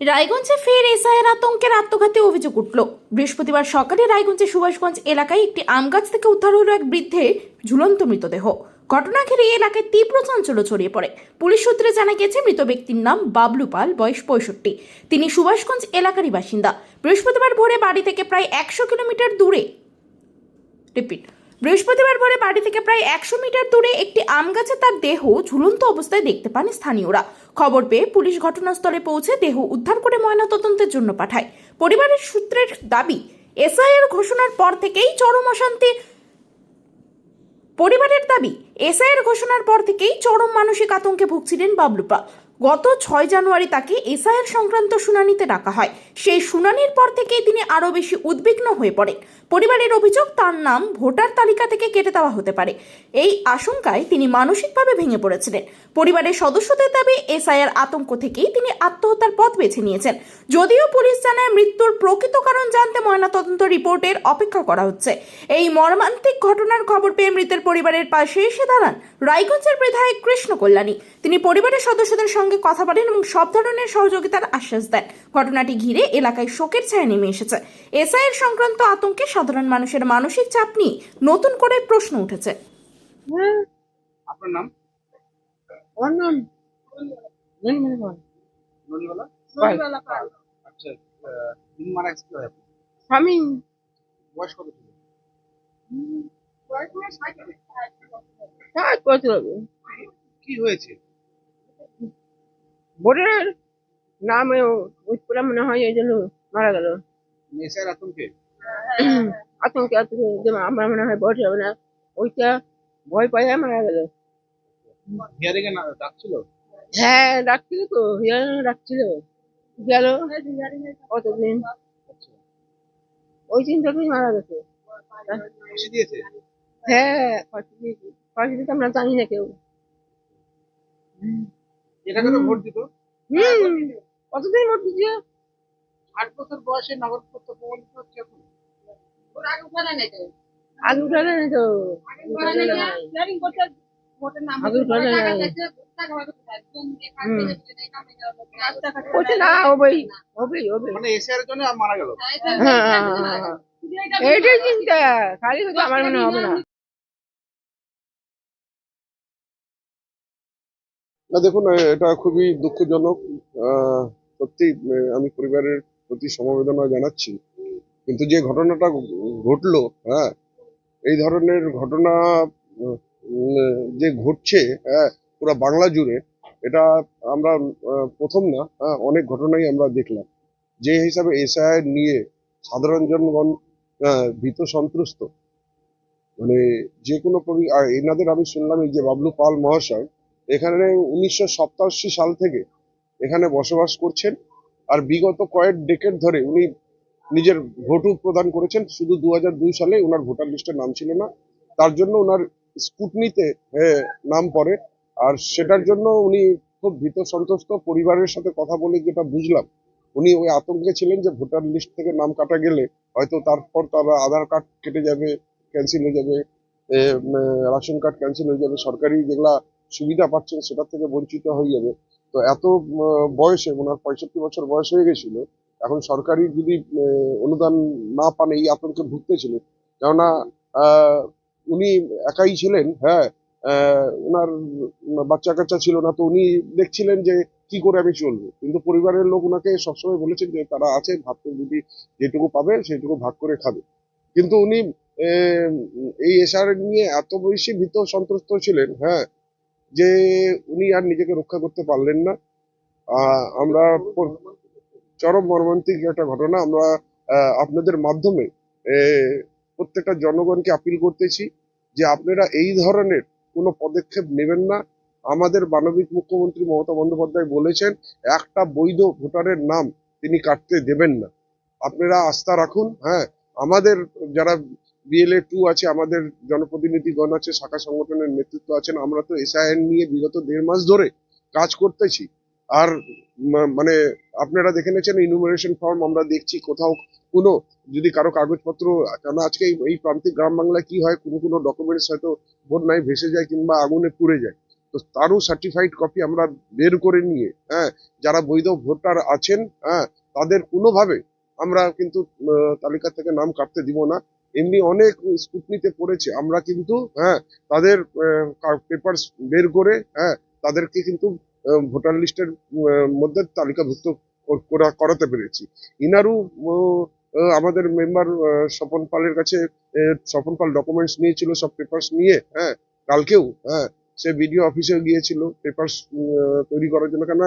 রায়গঞ্জে ফের এসআইয়ের আতঙ্কের আত্মঘাতী অভিযোগ উঠল। বৃহস্পতিবার সকালে রায়গঞ্জের সুভাষগঞ্জ এলাকায় একটি আম গাছ থেকে উদ্ধার হলো এক বৃদ্ধের ঝুলন্ত মৃতদেহ। ঘটনা ঘিরে এলাকায় তীব্র চাঞ্চল্য ছড়িয়ে পড়ে। পুলিশ সূত্রে জানা গেছে মৃত ব্যক্তির নাম বাবলু পাল, বয়স 65। তিনি সুভাষগঞ্জ এলাকারই বাসিন্দা। বৃহস্পতিবার ভোরে বাড়ি থেকে প্রায় 100 কিলোমিটার দূরে বৃহস্পতিবার ভোরে বাড়ি থেকে প্রায় 100 মিটার দূরে একটি আম গাছে তার দেহ ঝুলন্ত অবস্থায় দেখতে পান স্থানীয়রা। খবর পেয়ে পুলিশ ঘটনাস্থলে পৌঁছে দেহ উদ্ধার করে ময়নাতদন্তের জন্য পাঠায়। পরিবারের সূত্রের দাবি, এসআইয়ের ঘোষণার পর থেকেই চরম মানসিক আতঙ্কে ভুগছিলেন বাবলু পাল। গত 6 জানুয়ারি তাকে এসআইয়ের সংক্রান্ত শুনানিতে ডাকা হয়। সেই শুনানির পর থেকেই তিনি আরও বেশি উদ্বিগ্ন হয়ে পড়েন। পরিবারের অভিযোগ, তার নাম ভোটার তালিকা থেকে কেটে দেওয়া হতে পারে। এই আশঙ্কায় তিনি মানসিকভাবে ভেঙে পড়েছিলেন। পরিবারের সদস্যদের দাবি, এসআইয়ের আতঙ্ক থেকেই তিনি আত্মহত্যার পথ বেছে নিয়েছেন। যদিও পুলিশ জানায় মৃত্যুর প্রকৃত কারণ জানতে ময়নাতদন্ত রিপোর্টের অপেক্ষা করা হচ্ছে। এই মর্মান্তিক ঘটনার খবর পেয়ে মৃতের পরিবারের পাশে এসে দাঁড়ান রায়গঞ্জের বিধায়ক কৃষ্ণ কল্যাণী। তিনি পরিবারের সদস্যদের সঙ্গে কথা বলেন এবং সব ধরনের সহযোগিতার আশ্বাস দেন। ঘটনাটি ঘিরে এলাকায় শোকের ছায়া নেমে এসেছে। এসআইয়ের সংক্রান্ত আতঙ্কে সাধারণ মানুষের মানসিক চাপ নিয়ে নতুন করে প্রশ্ন উঠেছে। আপনার নাম? আমার নাম ননিমালা ননিওয়ালা? পাল। আচ্ছা, তিনি মারা গেছে কিভাবে? স্বামী বয়স কত ছিল? কাজ করতে হবে কি হয়েছে? বোর্ডের নামে উৎপলা মনে হয়, এই জন্য মারা গেল। নেশার আতঙ্কে? আতঙ্কে আতঙ্কে যেমন আমার মনে হয় বয়স হবে না, ওইটা ভয় পাইয়া মারা গেল। হিয়ারিং এ ডাকছিল? হ্যাঁ ডাকছিল তো, ডাকছিল, গেল কতদিন, আচ্ছা, ওই চিন্তাতেই মারা গেছে। ফাঁসি দিয়েছে? হ্যাঁ ফাঁসি দিয়েছি, ফাঁসি দিতে আমরা জানি না কেউ। এখানে তো ভোট দিত। কতদিন ভোট দিচ্ছে? 8 বছর বয়সে নাগরিকত্ব প্রমাণিত হচ্ছে এখন। আগে উঠালে নাই তো, আগে উঠালে নাই। ওটা না হবেই হবেই হবে। মানে এসআর জন্য মারা গেল? এইটাই চিন্তা, খালি কথা আমার মনে হবে না। না দেখুন, এটা খুবই দুঃখজনক। সত্যি আমি পরিবারের প্রতি সমবেদনা জানাচ্ছি, কিন্তু যে ঘটনাটা ঘটলো, হ্যাঁ, এই ধরনের ঘটনা যে ঘটছে, হ্যাঁ, পুরো বাংলা জুড়ে, এটা আমরা প্রথম না, হ্যাঁ, অনেক ঘটনাই আমরা দেখলাম। যে হিসাবে এসআইআর নিয়ে সাধারণ জনগণ ভীত সন্ত্রস্ত, মানে যে কোনো এনাদের আমি শুনলাম, এই যে বাবলু পাল মহাশয় এখানে 1987 সাল থেকে এখানে বসবাস করছেন, আর বিগত কয়েক ডেকেড ধরে উনি নিজের ভোটও প্রদান করেছেন। শুধু 2002 সালে ওনার ভোটার লিস্টে নাম ছিল না, তার জন্য ওনার স্কুটনিতে নাম পড়ে, আর সেটার জন্য উনি খুব ভীত সন্ত্রস্ত। পরিবারের সাথে কথা বলে যেটা বুঝলাম, উনি ওই আতঙ্কে ছিলেন যে ভোটার লিস্ট থেকে নাম কাটা গেলে হয়তো তারপর তার আধার কার্ড কেটে যাবে, ক্যান্সেল হয়ে যাবে, রেশন কার্ড ক্যান্সেল হয়ে যাবে, সরকারি যেগুলা সুবিধা পাচ্ছেন সেটার থেকে বঞ্চিত হয়ে যাবে। তো এত বয়সে, ওনার 65 বছর বয়স হয়ে গেছিল, এখন সরকারি যদি অনুদান না পান এই আতঙ্কে ভুগতেছিলেন। কেননা উনি একাই ছিলেন, হ্যাঁ, ওনার বাচ্চা কাচ্চা ছিল না, তো উনি দেখছিলেন যে কি করে আমি চলবো। কিন্তু পরিবারের লোক ওনাকে সবসময় বলেছেন যে তারা আছে, ভাগ করে যদি যেটুকু পাবে সেইটুকু ভাগ করে খাবে। কিন্তু উনি এই এসআর নিয়ে এত বেশি ভীত সন্ত্রস্ত ছিলেন, হ্যাঁ, যে উনি আর নিজেকে রক্ষা করতে পারলেন না। আমরা চরম মর্মান্তিক একটা ঘটনা। আমরা আপনাদের মাধ্যমে প্রত্যেকটা জনগণকে আপিল করতেছি যে আপনারা এই ধরনের কোনো পদক্ষেপ নেবেন না। আমাদের মানবিক মুখ্যমন্ত্রী মমতা বন্দ্যোপাধ্যায় বলেছেন একটা বৈধ ভোটারের নাম তিনি কাটতে দেবেন না। আপনারা আস্থা রাখুন। হ্যাঁ, আমাদের যারা বিএলএ 2 আছে, আমাদের জনপ্রতিনিধিগণ আছে, শাখা সংগঠনের নেতৃত্ব আছেন, আমরা তো এসআইআর নিয়ে বিগত 1.5 মাস ধরে কাজ করতেছি। আর মানে আপনারা দেখে নিয়েছেন ইনুমারেশন ফর্ম, আমরা দেখছি কোথাও কোনো যদি কারো কাগজপত্র, কেন আজকে এই প্রান্তিক গ্রাম বাংলায় কি হয়, কোনো ডকুমেন্টস হয়তো ভোট নাই ভেসে যায় কিংবা আগুনে পুড়ে যায়। তো তারও সার্টিফাইড কপি আমরা বের করে নিয়ে, যারা বৈধ ভোটার আছেন, তাদের কোনোভাবে আমরা কিন্তু তালিকা থেকে নাম কাটতে দিব না। এমনি অনেক স্কুটনিতে পড়েছে, আমরা কিন্তু তাদের পেপারস বের করে তাদেরকে কিন্তু ভোটার লিস্টের মধ্যে তালিকাভুক্ত করাতে পেরেছি। ইনারু আমাদের মেম্বার স্বপন পালের কাছে স্বপন পাল ডকুমেন্টস নিয়েছিল, সব পেপারস নিয়ে কালকেও সে বিডিও অফিসে গিয়েছিল পেপারস তৈরি করার জন্য। কেন